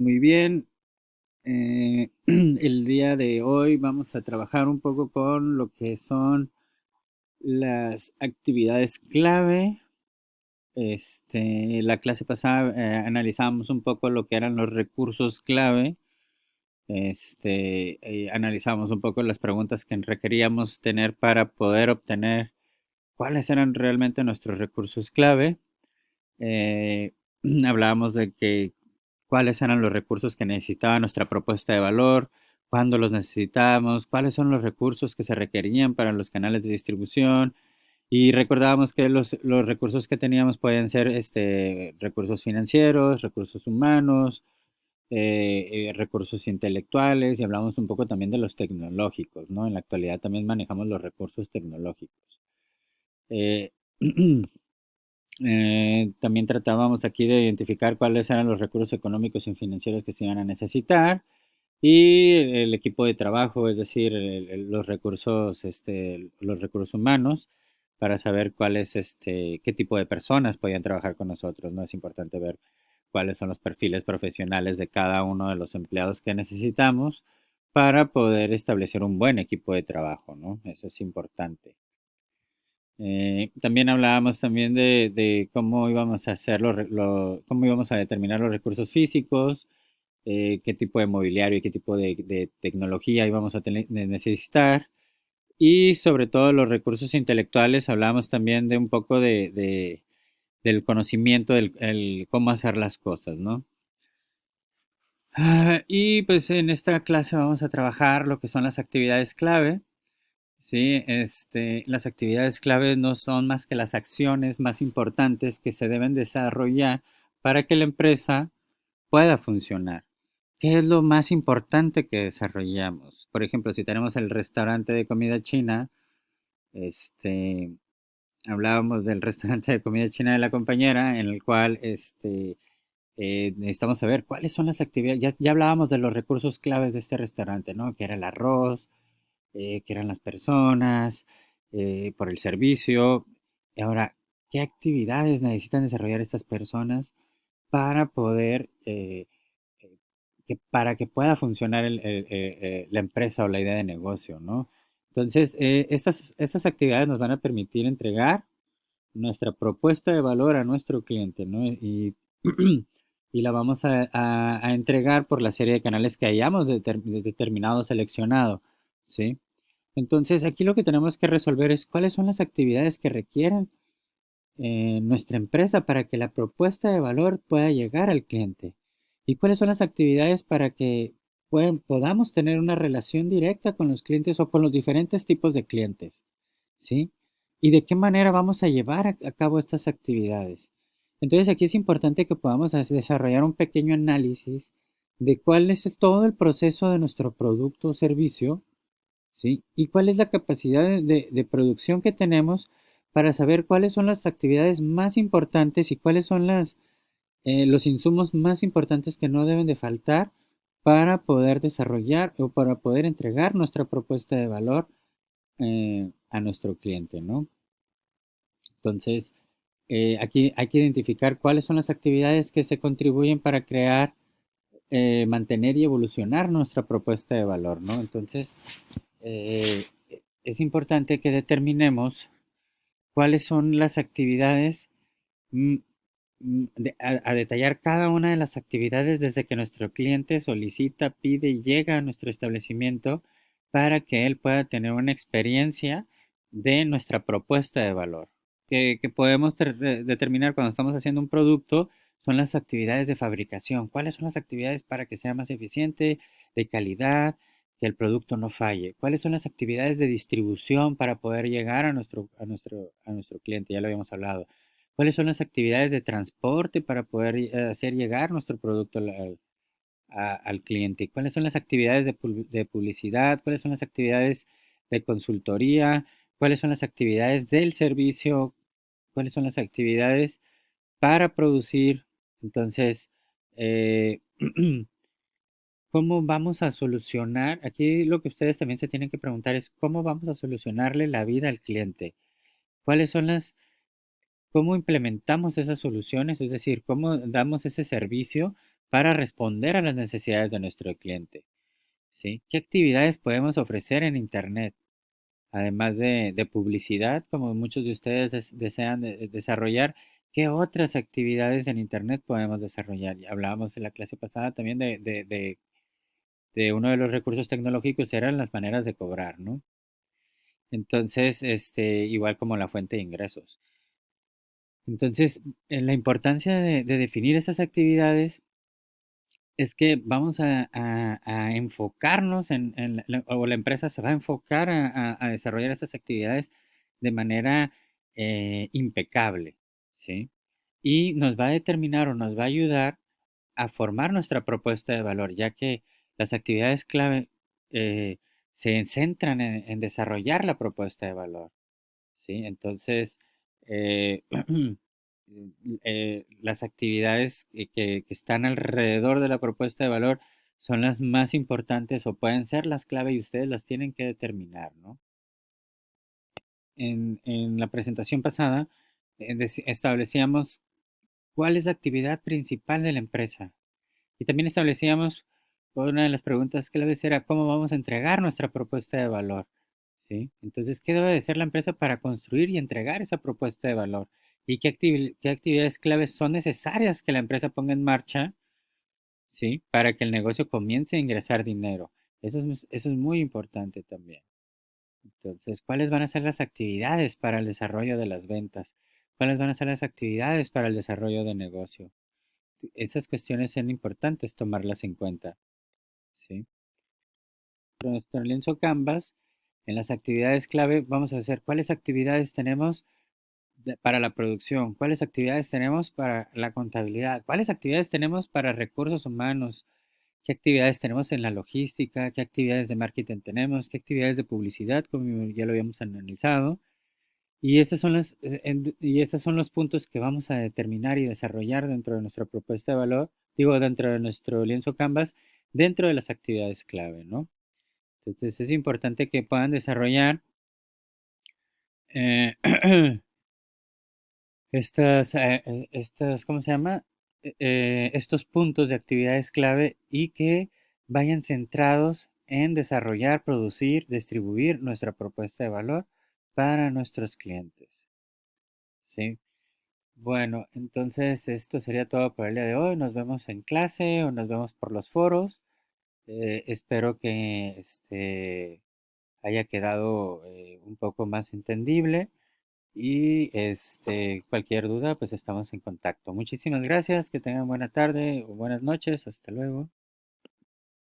Muy bien, el día de hoy vamos a trabajar un poco con lo que son las actividades clave. La clase pasada analizamos un poco lo que eran los recursos clave. Analizamos un poco las preguntas que requeríamos tener para poder obtener cuáles eran realmente nuestros recursos clave. Eh, Hablábamos de que cuáles eran los recursos que necesitaba nuestra propuesta de valor, cuándo los necesitábamos, cuáles son los recursos que se requerían para los canales de distribución y recordábamos que los recursos que teníamos podían ser recursos financieros, recursos humanos, recursos intelectuales y hablamos un poco también de los tecnológicos, ¿no? En la actualidad también manejamos los recursos tecnológicos. Eh, También tratábamos aquí de identificar cuáles eran los recursos económicos y financieros que se iban a necesitar y el equipo de trabajo, es decir, los recursos humanos para saber qué tipo de personas podían trabajar con nosotros, ¿no? Es importante ver cuáles son los perfiles profesionales de cada uno de los empleados que necesitamos para poder establecer un buen equipo de trabajo, ¿no? Eso es importante. También hablábamos también de cómo íbamos a hacer cómo íbamos a determinar los recursos físicos, qué tipo de mobiliario y qué tipo de tecnología íbamos a necesitar. Y sobre todo los recursos intelectuales, hablábamos también de un poco del conocimiento del cómo hacer las cosas, ¿no? Y pues en esta clase vamos a trabajar lo que son las actividades clave. Sí, las actividades claves no son más que las acciones más importantes que se deben desarrollar para que la empresa pueda funcionar. ¿Qué es lo más importante que desarrollamos? Por ejemplo, si tenemos el restaurante de comida china, este, hablábamos del restaurante de comida china de la compañera, en el cual necesitamos saber cuáles son las actividades. Ya hablábamos de los recursos claves de este restaurante, ¿no? Que era el arroz, que eran las personas, por el servicio. Y ahora, ¿qué actividades necesitan desarrollar estas personas para poder, para que pueda funcionar la empresa o la idea de negocio, ¿no? Entonces, estas actividades nos van a permitir entregar nuestra propuesta de valor a nuestro cliente, ¿no? Y la vamos a entregar por la serie de canales que hayamos determinado, seleccionado, ¿sí? Entonces, aquí lo que tenemos que resolver es cuáles son las actividades que requieren nuestra empresa para que la propuesta de valor pueda llegar al cliente y cuáles son las actividades para que podamos tener una relación directa con los clientes o con los diferentes tipos de clientes, ¿sí? Y de qué manera vamos a llevar a cabo estas actividades. Entonces, aquí es importante que podamos desarrollar un pequeño análisis de cuál es todo el proceso de nuestro producto o servicio. ¿Sí? ¿Y cuál es la capacidad de producción que tenemos para saber cuáles son las actividades más importantes y cuáles son los insumos más importantes que no deben de faltar para poder desarrollar o para poder entregar nuestra propuesta de valor a nuestro cliente, ¿no? Entonces, aquí hay que identificar cuáles son las actividades que se contribuyen para crear, mantener y evolucionar nuestra propuesta de valor, ¿no? Entonces, eh, es importante que determinemos cuáles son las actividades, mm, a detallar cada una de las actividades desde que nuestro cliente solicita, pide y llega a nuestro establecimiento para que él pueda tener una experiencia de nuestra propuesta de valor. Que podemos determinar cuando estamos haciendo un producto son las actividades de fabricación. ¿Cuáles son las actividades para que sea más eficiente, de calidad, que el producto no falle? ¿Cuáles son las actividades de distribución para poder llegar a nuestro cliente? Ya lo habíamos hablado. ¿Cuáles son las actividades de transporte para poder hacer llegar nuestro producto al cliente? ¿Cuáles son las actividades de publicidad? ¿Cuáles son las actividades de consultoría? ¿Cuáles son las actividades del servicio? ¿Cuáles son las actividades para producir? Entonces, eh, ¿cómo vamos a solucionar? Aquí lo que ustedes también se tienen que preguntar es cómo vamos a solucionarle la vida al cliente. ¿Cuáles son cómo implementamos esas soluciones? Es decir, cómo damos ese servicio para responder a las necesidades de nuestro cliente, ¿sí? ¿Qué actividades podemos ofrecer en Internet? Además de publicidad, como muchos de ustedes desean desarrollar, ¿qué otras actividades en Internet podemos desarrollar? Y hablábamos en la clase pasada también de uno de los recursos tecnológicos eran las maneras de cobrar, ¿no? Entonces, igual como la fuente de ingresos. Entonces, la importancia de definir esas actividades es que vamos a enfocarnos o la empresa se va a enfocar a desarrollar estas actividades de manera impecable, ¿sí? Y nos va a determinar o nos va a ayudar a formar nuestra propuesta de valor, ya que las actividades clave eh, se centran en desarrollar la propuesta de valor, ¿sí? Entonces, eh, las actividades que están alrededor de la propuesta de valor son las más importantes o pueden ser las clave y ustedes las tienen que determinar, ¿no? En la presentación pasada establecíamos cuál es la actividad principal de la empresa y también establecíamos una de las preguntas claves era cómo vamos a entregar nuestra propuesta de valor. ¿Sí? Entonces, ¿qué debe de ser la empresa para construir y entregar esa propuesta de valor? ¿Y qué actividades claves son necesarias que la empresa ponga en marcha, ¿sí? Para que el negocio comience a ingresar dinero. Eso es muy importante también. Entonces, ¿cuáles van a ser las actividades para el desarrollo de las ventas? ¿Cuáles van a ser las actividades para el desarrollo de negocio? Esas cuestiones son importantes tomarlas en cuenta, ¿sí? Nuestro lienzo Canvas, en las actividades clave, vamos a hacer cuáles actividades tenemos para la producción, cuáles actividades tenemos para la contabilidad, cuáles actividades tenemos para recursos humanos, qué actividades tenemos en la logística, qué actividades de marketing tenemos, qué actividades de publicidad, como ya lo habíamos analizado. Y estos son los puntos que vamos a determinar y desarrollar dentro de nuestra propuesta de valor, digo, dentro de nuestro lienzo Canvas, dentro de las actividades clave, ¿no? Entonces es importante que puedan desarrollar eh, ¿cómo se llama? Estos puntos de actividades clave y que vayan centrados en desarrollar, producir, distribuir nuestra propuesta de valor para nuestros clientes. ¿Sí? Bueno, entonces esto sería todo por el día de hoy. Nos vemos en clase o nos vemos por los foros. Espero que haya quedado un poco más entendible. Y cualquier duda, pues estamos en contacto. Muchísimas gracias, que tengan buena tarde o buenas noches. Hasta luego.